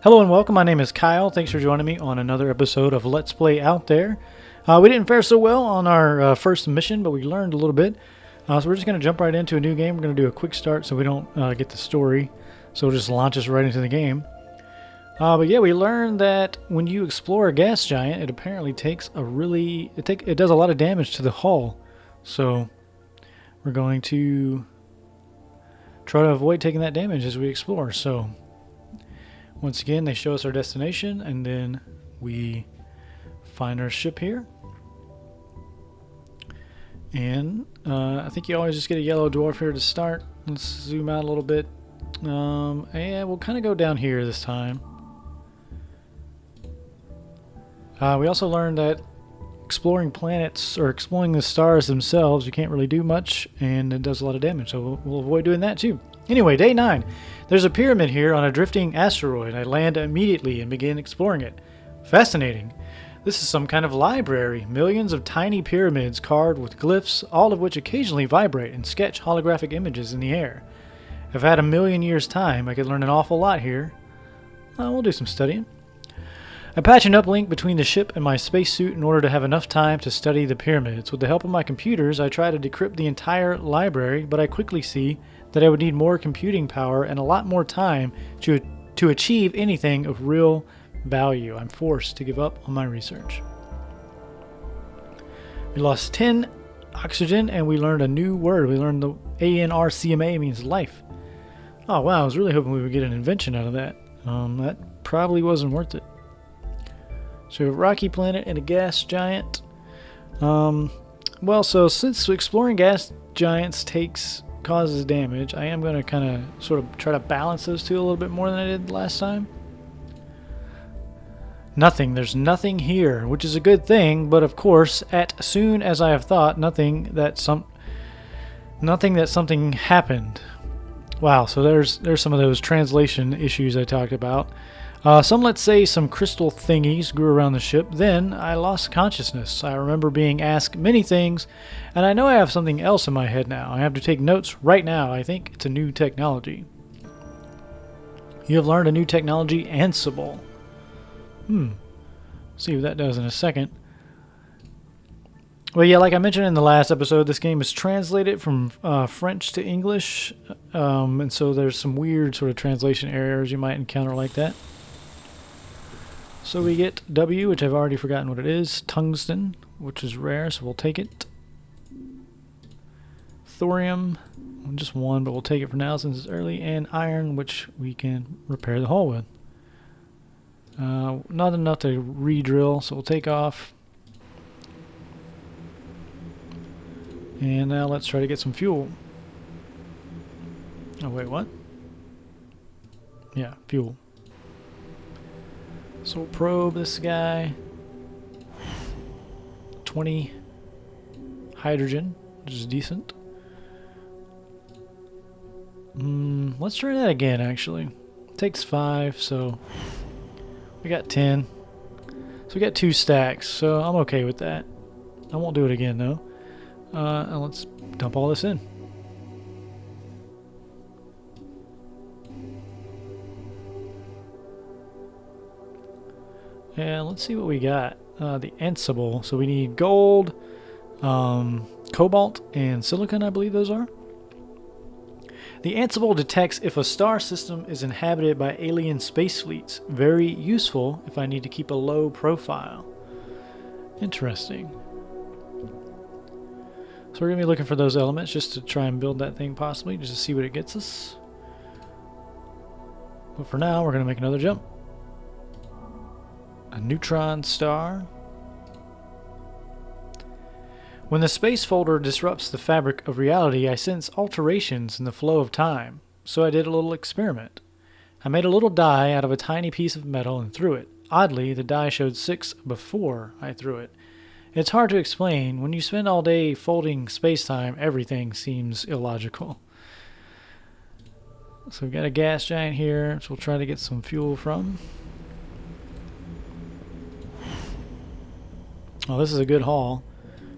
Hello and welcome, my name is Kyle. Thanks for joining me on another episode of Let's Play Out There. We didn't fare so well on our first mission, but we learned a little bit. So we're just going to jump right into a new game. We're going to do a quick start so we don't get the story. So it'll just launch us right into the game. But yeah, we learned that when you explore a gas giant, it apparently takes a really... It does a lot of damage to the hull. So we're going to try to avoid taking that damage as we explore. So once again, they show us our destination, and then we find our ship here. And I think you always just get a yellow dwarf here to start. Let's zoom out a little bit. And we'll kind of go down here this time. We also learned that exploring planets or exploring the stars themselves, you can't really do much, and it does a lot of damage, so we'll avoid doing that too. Anyway, day 9. There's a pyramid here on a drifting asteroid. I land immediately and begin exploring it. Fascinating. This is some kind of library. Millions of tiny pyramids carved with glyphs, all of which occasionally vibrate and sketch holographic images in the air. If I had a million years' time, I could learn an awful lot here. We'll do some studying. I patch an uplink between the ship and my spacesuit in order to have enough time to study the pyramids. With the help of my computers, I try to decrypt the entire library, but I quickly see that I would need more computing power and a lot more time to achieve anything of real value. I'm forced to give up on my research. We lost 10 oxygen and we learned a new word. We learned the ANRCMA means life. Oh wow, I was really hoping we would get an invention out of that. That probably wasn't worth it. So we have a rocky planet and a gas giant. Well, so since exploring gas giants causes damage, I am going to kind of sort of try to balance those two a little bit more than I did last time. Nothing. There's nothing here, which is a good thing, but of course, as soon as I have thought, nothing that something happened. Wow, so there's some of those translation issues I talked about. Let's say some crystal thingies grew around the ship. Then I lost consciousness. I remember being asked many things, and I know I have something else in my head now. I have to take notes right now. I think it's a new technology. You have learned a new technology, Ansible. See what that does in a second. Well, yeah, like I mentioned in the last episode, this game is translated from French to English, and so there's some weird sort of translation errors you might encounter like that. So we get W, which I've already forgotten what it is. Tungsten, which is rare, so we'll take it. Thorium, just one, but we'll take it for now since it's early. And iron, which we can repair the hull with. Not enough to re-drill, so we'll take off. And now let's try to get some fuel. Oh wait, what? Yeah, fuel. So we'll probe this guy. 20 hydrogen, which is decent. Let's try that again, actually. It takes 5, so we got 10. So we got 2 stacks, so I'm okay with that. I won't do it again, though. And let's dump all this in. And let's see what we got. The Ansible. So we need gold, cobalt, and silicon, I believe those are. The Ansible detects if a star system is inhabited by alien space fleets. Very useful if I need to keep a low profile. Interesting. So we're going to be looking for those elements just to try and build that thing possibly, just to see what it gets us. But for now, we're going to make another jump. A neutron star. When the space folder disrupts the fabric of reality, I sense alterations in the flow of time. So I did a little experiment. I made a little die out of a tiny piece of metal and threw it. Oddly, the die showed 6 before I threw it. It's hard to explain. When you spend all day folding space-time, everything seems illogical. So we've got a gas giant here, which we'll try to get some fuel from. Oh, this is a good haul,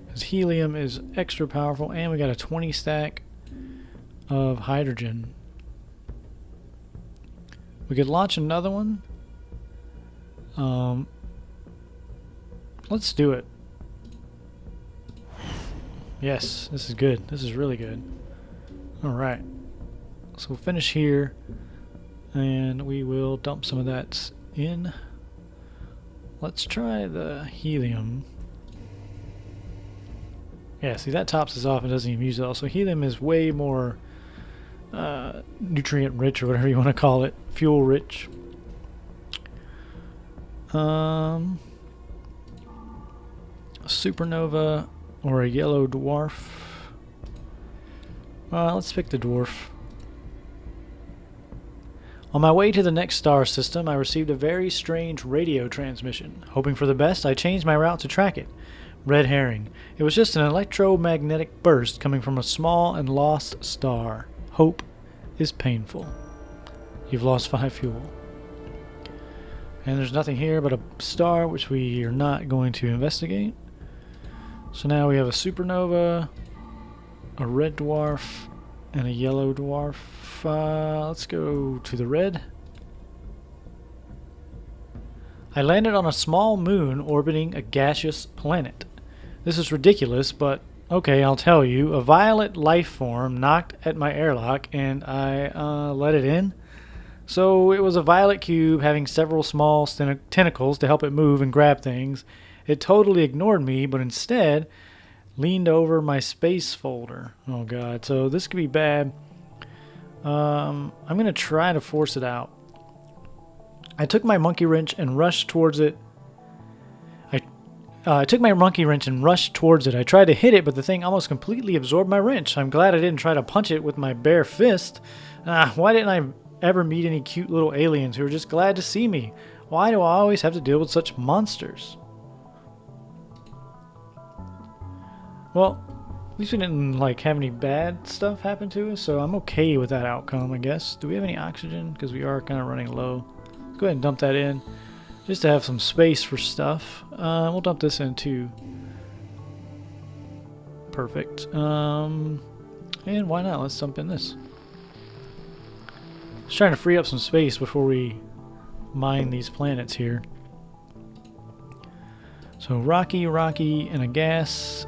because helium is extra powerful, and we got a 20 stack of hydrogen. We could launch another one, Let's do it. Yes, this is good. This is really good. Alright. So we'll finish here. And we will dump some of that in. Let's try the helium. Yeah, see, that tops us off and doesn't even use it all. So helium is way more nutrient rich, or whatever you want to call it. Fuel rich. A supernova or a yellow dwarf. Let's pick the dwarf. On my way to the next star system, I received a very strange radio transmission. Hoping for the best, I changed my route to track it. Red herring. It was just an electromagnetic burst coming from a small and lost star. Hope is painful. You've lost 5 fuel. And there's nothing here but a star, which we are not going to investigate. So now we have a supernova, a red dwarf, and a yellow dwarf. Let's go to the red. I landed on a small moon orbiting a gaseous planet. This is ridiculous, but okay, I'll tell you. A violet life form knocked at my airlock, and I let it in. So it was a violet cube having several small tentacles to help it move and grab things. It totally ignored me, but instead leaned over my space folder. Oh god, so this could be bad. I'm going to try to force it out. I took my monkey wrench and rushed towards it. I took my monkey wrench and rushed towards it. I tried to hit it, but the thing almost completely absorbed my wrench. I'm glad I didn't try to punch it with my bare fist. Why didn't I ever meet any cute little aliens who were just glad to see me? Why do I always have to deal with such monsters? Well, at least we didn't have any bad stuff happen to us, so I'm okay with that outcome, I guess. Do we have any oxygen? Because we are kind of running low. Let's go ahead and dump that in, just to have some space for stuff. We'll dump this in too. Perfect. And why not? Let's dump in this. Just trying to free up some space before we mine these planets here. So rocky, and a gas.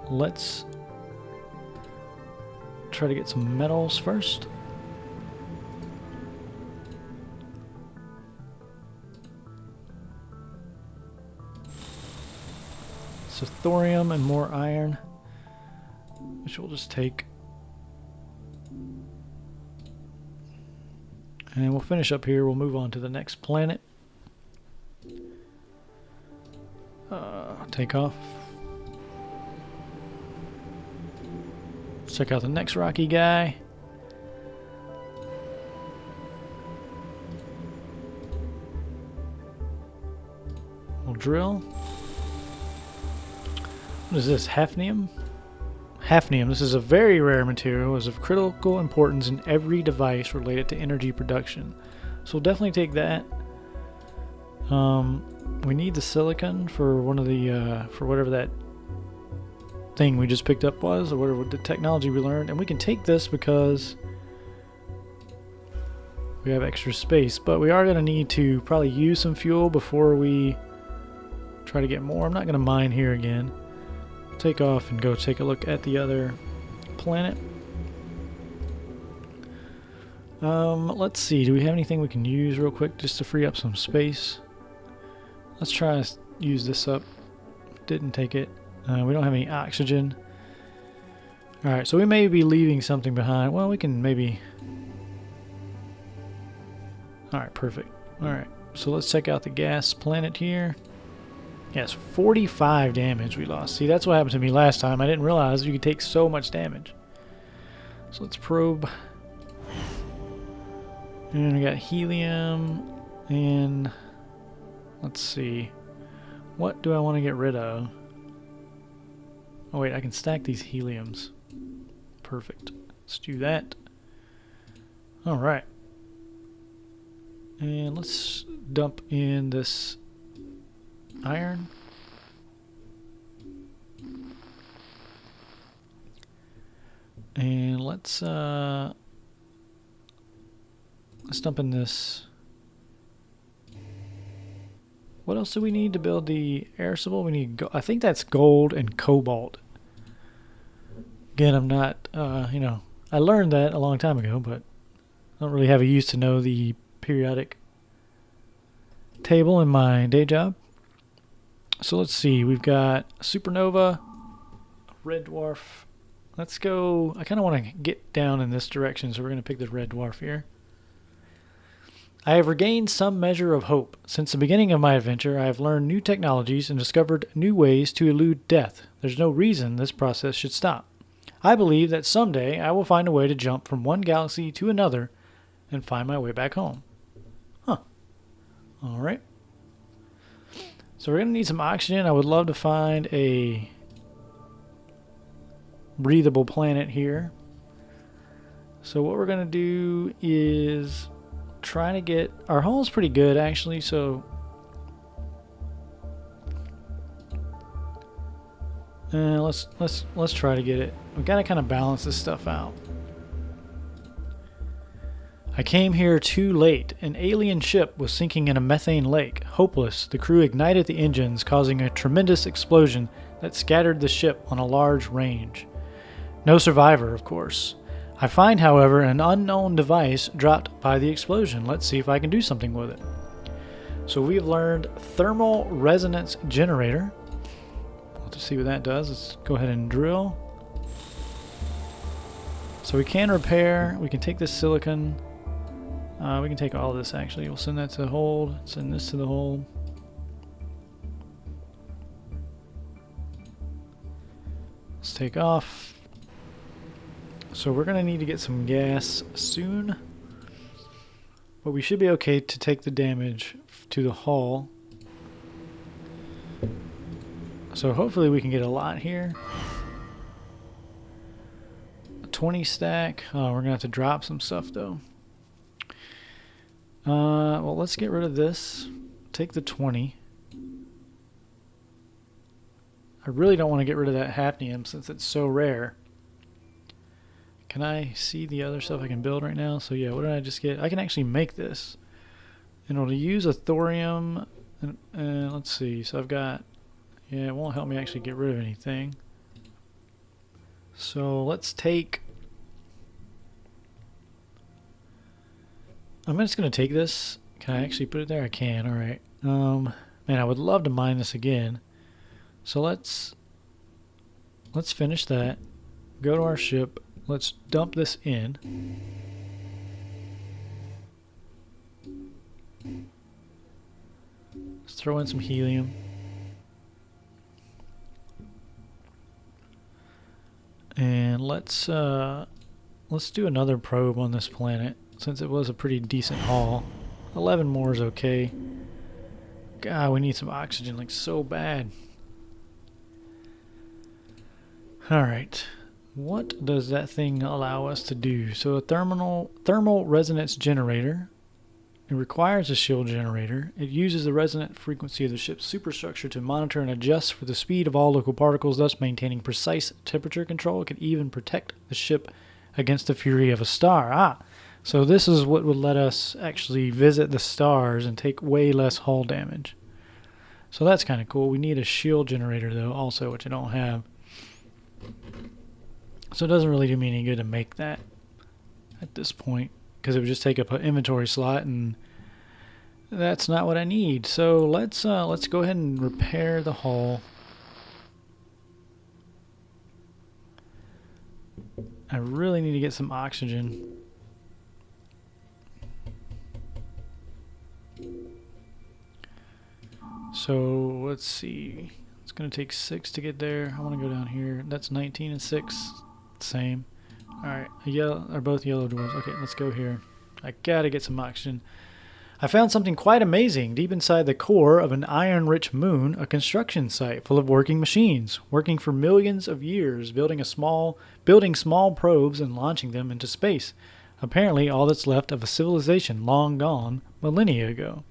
Let's try to get some metals first. So thorium and more iron, which we'll just take. And we'll finish up here. We'll move on to the next planet. Take off. Let's check out the next rocky guy. We'll drill. What is this? Hafnium? Hafnium. This is a very rare material. Is of critical importance in every device related to energy production. So we'll definitely take that. We need the silicon for one of the for whatever that thing we just picked up was, or whatever the technology we learned, and we can take this because we have extra space, but we are going to need to probably use some fuel before we try to get more. I'm not going to mine here again. Take off and go take a look at the other planet. Let's see, do we have anything we can use real quick just to free up some space? Let's try to use this up. Didn't take it. We don't have any oxygen. Alright, so we may be leaving something behind. Well, we can maybe... Alright, perfect. Alright, so let's check out the gas planet here. Yes, 45 damage we lost. See, that's what happened to me last time. I didn't realize you could take so much damage. So let's probe. And we got helium. And let's see. What do I want to get rid of? Oh wait, I can stack these heliums. Perfect. Let's do that. Alright. And let's dump in this iron. And let's dump in this What else do we need to build the air symbol? We need, I think that's gold and cobalt. Again, I'm not, I learned that a long time ago, but I don't really have a use to know the periodic table in my day job. So let's see, we've got supernova, red dwarf. Let's go, I kind of want to get down in this direction, so we're going to pick the red dwarf here. I have regained some measure of hope. Since the beginning of my adventure, I have learned new technologies and discovered new ways to elude death. There's no reason this process should stop. I believe that someday I will find a way to jump from one galaxy to another and find my way back home. Huh. Alright. So we're going to need some oxygen. I would love to find a breathable planet here. So what we're going to do is try to get... Our hull's pretty good, actually, so... let's try to get it. We've got to kind of balance this stuff out. I came here too late. An alien ship was sinking in a methane lake. Hopeless, the crew ignited the engines, causing a tremendous explosion that scattered the ship on a large range. No survivor, of course. I find, however, an unknown device dropped by the explosion. Let's see if I can do something with it. So we've learned thermal resonance generator. Let's see what that does. Let's go ahead and drill. So we can repair. We can take this silicon. We can take all of this, actually. We'll send that to the hold. Send this to the hold. Let's take off. So we're going to need to get some gas soon. But we should be okay to take the damage to the hull. So hopefully we can get a lot here. A 20 stack. Oh, we're going to have to drop some stuff, though. Well, let's get rid of this. Take the 20. I really don't want to get rid of that hafnium since it's so rare. Can I see the other stuff I can build right now? So yeah, what did I just get? I can actually make this. And it'll use a thorium. And let's see. So I've got... Yeah, it won't help me actually get rid of anything. So let's take... I'm just going to take this. Can I actually put it there? I can. Alright. Man, I would love to mine this again. So let's finish that. Go to our ship. Let's dump this in. Let's throw in some helium. And let's do another probe on this planet, since it was a pretty decent haul. 11 more is okay. God, we need some oxygen like so bad. Alright. What does that thing allow us to do? So a thermal resonance generator. It requires a shield generator. It uses the resonant frequency of the ship's superstructure to monitor and adjust for the speed of all local particles, thus maintaining precise temperature control. It can even protect the ship against the fury of a star. So this is what would let us actually visit the stars and take way less hull damage. So that's kind of cool. We need a shield generator though also, which I don't have. So it doesn't really do me any good to make that at this point, because it would just take up an inventory slot, and that's not what I need. So let's go ahead and repair the hull. I really need to get some oxygen. So let's see. It's going to take 6 to get there. I want to go down here. That's 19 and 6. Same. Alright, are both yellow dwarves. Okay, let's go here. I gotta get some oxygen. I found something quite amazing deep inside the core of an iron-rich moon, a construction site full of working machines, working for millions of years, building small probes and launching them into space. Apparently all that's left of a civilization long gone millennia ago.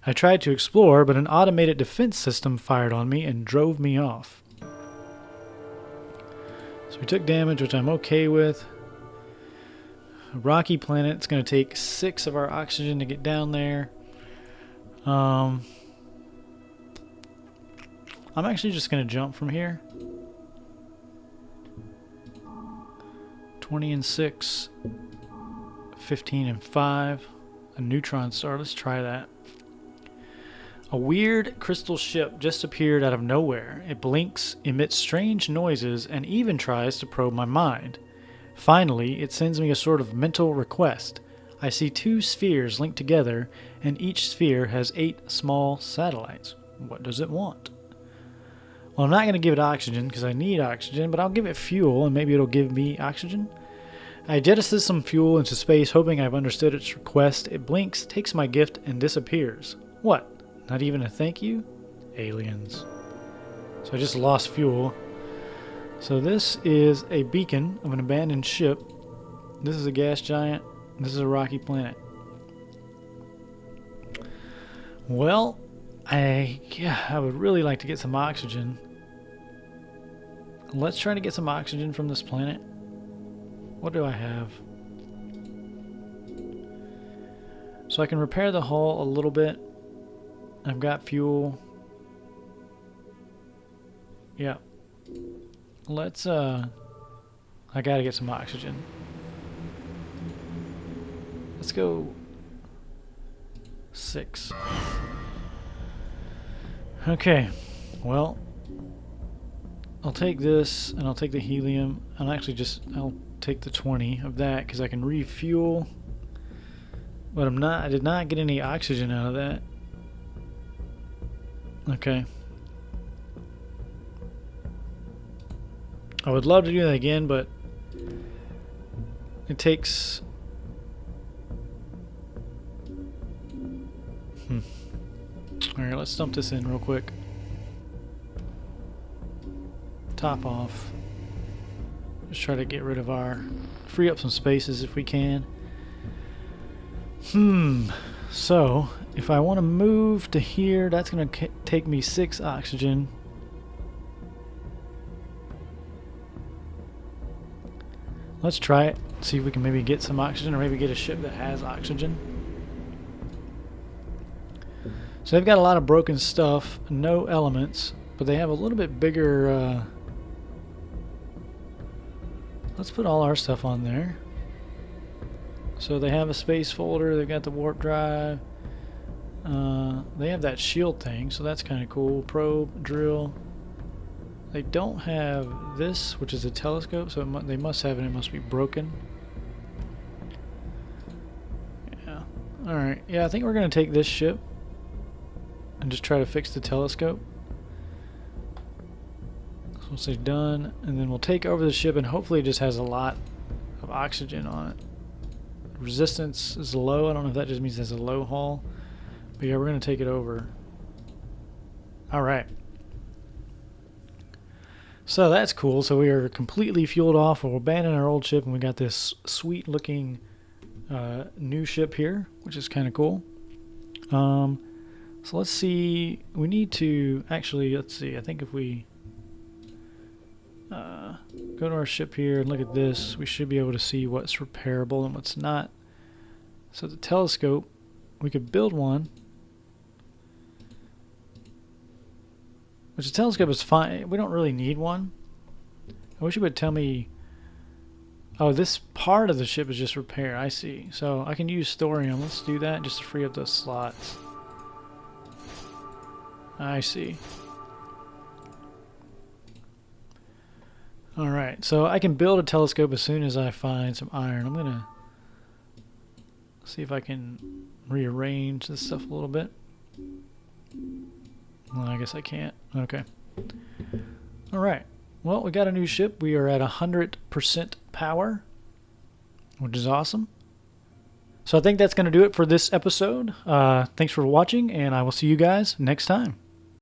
I tried to explore, but an automated defense system fired on me and drove me off. So we took damage, which I'm okay with. A rocky planet. It's going to take 6 of our oxygen to get down there. I'm actually just going to jump from here. 20 and 6. 15 and 5. A neutron star. Let's try that. A weird crystal ship just appeared out of nowhere. It blinks, emits strange noises, and even tries to probe my mind. Finally, it sends me a sort of mental request. I see 2 spheres linked together, and each sphere has 8 small satellites. What does it want? Well, I'm not going to give it oxygen because I need oxygen, but I'll give it fuel and maybe it'll give me oxygen. I jettisoned some fuel into space, hoping I've understood its request. It blinks, takes my gift, and disappears. What? Not even a thank you? Aliens. So I just lost fuel. So this is a beacon of an abandoned ship. This is a gas giant. This is a rocky planet. Well, I would really like to get some oxygen. Let's try to get some oxygen from this planet. What do I have? So I can repair the hull a little bit. I've got fuel. Yeah. Let's I gotta get some oxygen. Let's go 6. Okay. Well, I'll take this and I'll take the helium. I'll take the 20 of that because I can refuel. But I did not get any oxygen out of that. Okay. I would love to do that again, but it takes... Alright, let's dump this in real quick. Top off. Just try to get rid of free up some spaces if we can. So, if I want to move to here, that's going to take me 6 oxygen. Let's try it. See if we can maybe get some oxygen, or maybe get a ship that has oxygen. So they've got a lot of broken stuff, no elements, but they have a little bit bigger... Let's put all our stuff on there. So they have a space folder, they've got the warp drive. They have that shield thing, so that's kind of cool. Probe, drill. They don't have this, which is a telescope, so they must have it. It must be broken. Yeah. Alright. Yeah, I think we're going to take this ship and just try to fix the telescope. So we'll say done, and then we'll take over the ship, and hopefully it just has a lot of oxygen on it. Resistance is low. I don't know if that just means it has a low hull. But yeah, we're going to take it over. Alright. So that's cool. So we are completely fueled off. We'll abandon our old ship, and we got this sweet looking new ship here, which is kind of cool. So let's see. We need to actually, let's see. I think if we go to our ship here and look at this, we should be able to see what's repairable and what's not. So the telescope, we could build one. Which the telescope is fine. We don't really need one. I wish it would tell me... Oh, this part of the ship is just repair. I see. So I can use thorium. Let's do that just to free up those slots. I see. Alright, so I can build a telescope as soon as I find some iron. I'm going to see if I can rearrange this stuff a little bit. Well, I guess I can't. Okay. Alright. Well, we got a new ship. We are at 100% power, which is awesome. So I think that's going to do it for this episode. Thanks for watching, and I will see you guys next time.